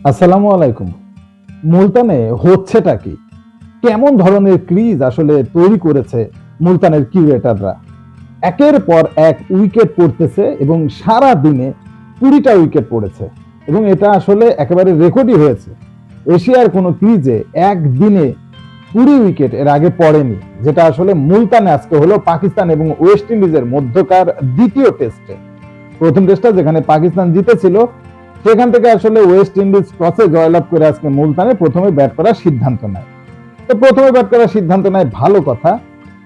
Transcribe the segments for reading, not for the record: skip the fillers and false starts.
আসসালামু আলাইকুম। মুলতানে হচ্ছেটা কি? কেমন ধরনের ক্রিজ আসলে তৈরি করেছে মুলতানের কিউরেটররা? একের পর এক উইকেট পড়তেছে এবং সারা দিনে ২০টা উইকেট পড়েছে এবং এটা আসলে একেবারে রেকর্ডই হয়েছে। এশিয়ার কোনো ক্রিজে একদিনে ২০ উইকেট এর আগে পড়েনি, যেটা আসলে মুলতানে আজকে হলো পাকিস্তান এবং ওয়েস্ট ইন্ডিজের মধ্যকার দ্বিতীয় টেস্টে। প্রথম টেস্টটা যেখানে পাকিস্তান জিতেছিল, সেখান থেকে আসলে ওয়েস্ট ইন্ডিজ টসে জয়লাভ করে আজকে মুলতানে প্রথমে ব্যাট করার সিদ্ধান্ত নেয়। তো প্রথমে ব্যাট করার সিদ্ধান্ত নেয়, ভালো কথা।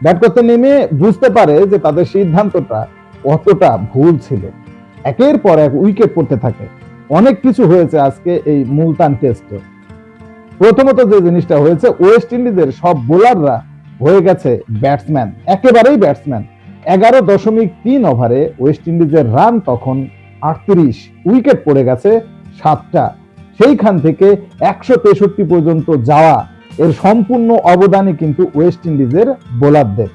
ব্যাট করতে নেমে বুঝতে পারে যে তাদের সিদ্ধান্তটা কতটা ভুল ছিল। একের পর এক উইকেট পড়তে থাকে। অনেক কিছু হয়েছে আজকে এই মুলতান টেস্টে। প্রথমত যে জিনিসটা হয়েছে, ওয়েস্ট ইন্ডিজের সব বোলাররা হয়ে গেছে ব্যাটসম্যান, একেবারেই ব্যাটসম্যান। 11.3 ওভারে ওয়েস্ট ইন্ডিজের রান তখন 38, উইকেট পড়ে গেছে 7টা। সেইখান থেকে 163 পর্যন্ত যাওয়া এর সম্পূর্ণ অবদানই কিন্তু ওয়েস্ট ইন্ডিজের বোলারদের।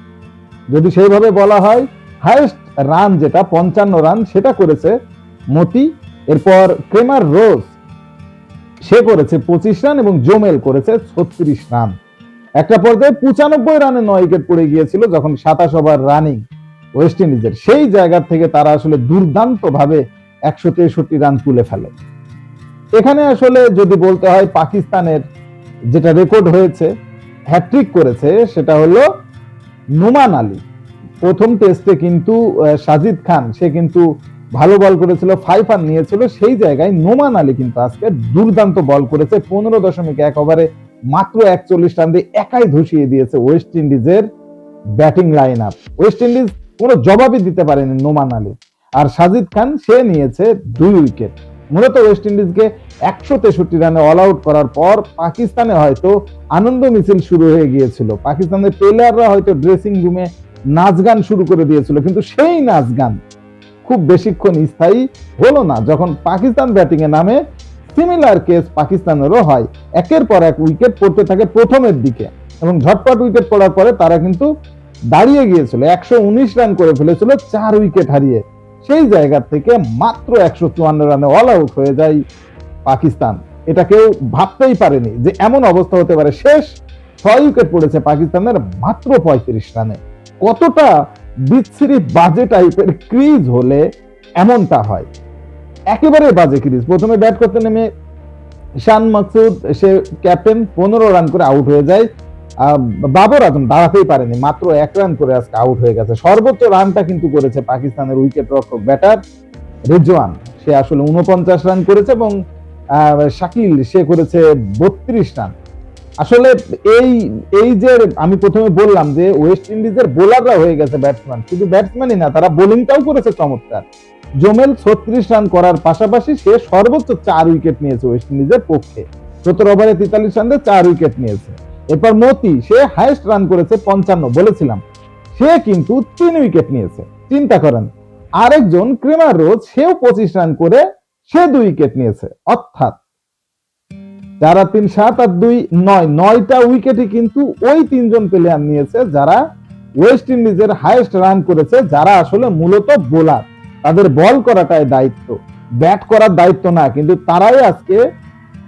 যদি সেইভাবে বলা হয়, হাইয়েস্ট রান যেটা 55 রান, সেটা করেছে মতি। এরপর ক্রেমার রোজ, সে করেছে 25 রান এবং জোমেল করেছে 36 রান। একটা পর্যায়ে 95 রানে 9 উইকেট পড়ে গিয়েছিল যখন 27 ওভার রানিং ওয়েস্ট ইন্ডিজের। সেই জায়গা থেকে তারা আসলে দুর্দান্ত ভাবে 163 রান তুলে ফেলে। এখানে আসলে যদি বলতে হয়, পাকিস্তানের যেটা রেকর্ড হয়েছে, হ্যাট্রিক করেছে, সেটা হলো নোমান আলী। প্রথম টেস্টে কিন্তু সাজিদ খান, সে কিন্তু ভালো বল করেছিল, 5 রান নিয়েছিল। সেই জায়গায় নোমান আলী কিন্তু আজকে দুর্দান্ত বল করেছে। 15.1 ওভারে মাত্র 41 রান দিয়ে একাই ধসিয়ে দিয়েছে ওয়েস্ট ইন্ডিজের batting line up. West Indies কোনো জবাবই দিতে পারেনি নোমান আলী। আর সাজিদ খান, সে নিয়েছে 2 উইকেট। মূলত ওয়েস্ট ইন্ডিজকে 163 রানে অল আউট করার পর পাকিস্তানে হয়তো আনন্দ মিছিল শুরু হয়ে গিয়েছিল। পাকিস্তানের প্লেয়াররা হয়তো ড্রেসিং রুমে নাচ গান শুরু করে দিয়েছিল, কিন্তু সেই নাচ গান খুব বেশিক্ষণ স্থায়ী হলো না। যখন পাকিস্তান ব্যাটিং এ নামে, সিমিলার কেস পাকিস্তানেরও হয়। একের পর এক উইকেট পড়তে থাকে প্রথমের দিকে এবং ঝটপট উইকেট পড়ার পরে তারা কিন্তু দাঁড়িয়ে গিয়েছিল। 119 রান করে ফেলেছিল 4 উইকেট হারিয়ে। সেই জায়গা থেকে মাত্র 154 রানে অল আউট হয়ে যায় পাকিস্তান। এটা কেউ ভাবতেই পারেনি যে এমন অবস্থা হতে পারে। শেষ 6 উইকেট পড়েছে পাকিস্তানের মাত্র 35 রানে। কতটা বিচ্ছিরি বাজে টাইপের ক্রিজ হলে এমনটা হয়? একেবারে বাজে ক্রিজ। প্রথমে ব্যাট করতে নেমে শান মাকসুদ, সে ক্যাপ্টেন, 15 রান করে আউট হয়ে যায়। বাবর আজম দাঁড়াতেই পারেনি, মাত্র 1 রান করে আজকে আউট হয়ে গেছে। সর্বোচ্চ রানটা কিন্তু করেছে পাকিস্তানের উইকেট রক্ষক ব্যাটার রিজওয়ান, সে আসলে 49 রান করেছে এবং শাকিল, সে করেছে 32 রান। আসলে এই এই যে আমি প্রথমে বললাম যে ওয়েস্ট ইন্ডিজের বোলাররা হয়ে গেছে ব্যাটসম্যান, শুধু ব্যাটসম্যানই না, তারা বোলিংটাও করেছে চমৎকার। জোমেল 36 রান করার পাশাপাশি সে সর্বোচ্চ 4 উইকেট নিয়েছে ওয়েস্ট ইন্ডিজের পক্ষে। 17 ওভারে 43 রানে 4 উইকেট নিয়েছে। এরপর মতি, সে হাইয়েস্ট রান করেছে 55, বলেছিলাম, সে কিন্তু 3 উইকেট নিয়েছে। চিন্তা করেন। আরেকজন ক্রেমার রোজ, সেও 25 রান করে সে 2 উইকেট নিয়েছে। অর্থাৎ 4 আর 3 7 আর 2 9, 9টা উইকেটই কিন্তু ওই 3 জন প্লেয়ার নিয়েছে যারা ওয়েস্ট ইন্ডিজের হাইয়েস্ট রান করেছে, যারা আসলে মূলত বোলার। তাদের বল করাটাই দায়িত্ব, ব্যাট করার দায়িত্ব না, কিন্তু তারাই আজকে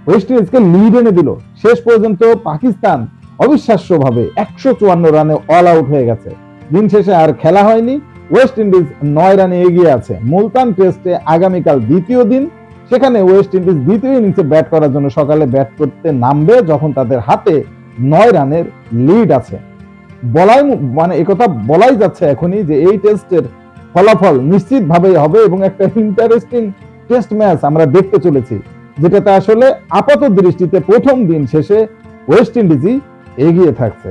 ওয়েস্ট ইন্ডিজকে লিড এনে দিল। শেষ পর্যন্ত পাকিস্তান অবিশ্বাস্য ভাবে 154 রানে অল আউট হয়ে গেছে। দিন শেষে আর খেলা হয়নি। ওয়েস্ট ইন্ডিজ 9 রানে এগিয়ে আছে। মুলতান টেস্টে আগামীকাল দ্বিতীয় দিন, সেখানে ওয়েস্ট ইন্ডিজ দ্বিতীয় ইনিংসে ব্যাট করার জন্য সকালে ব্যাট করতে নামবে, যখন তাদের হাতে 9 রানের লিড আছে। বলাই মানে একথা বলাই যাচ্ছে এখনই যে এই টেস্টের ফলাফল নিশ্চিতভাবেই হবে এবং একটা ইন্টারেস্টিং টেস্ট ম্যাচ আমরা দেখতে চলেছি, যেটাতে আসলে আপাত দৃষ্টিতে প্রথম দিন শেষে ওয়েস্ট ইন্ডিজই এগিয়ে থাকছে।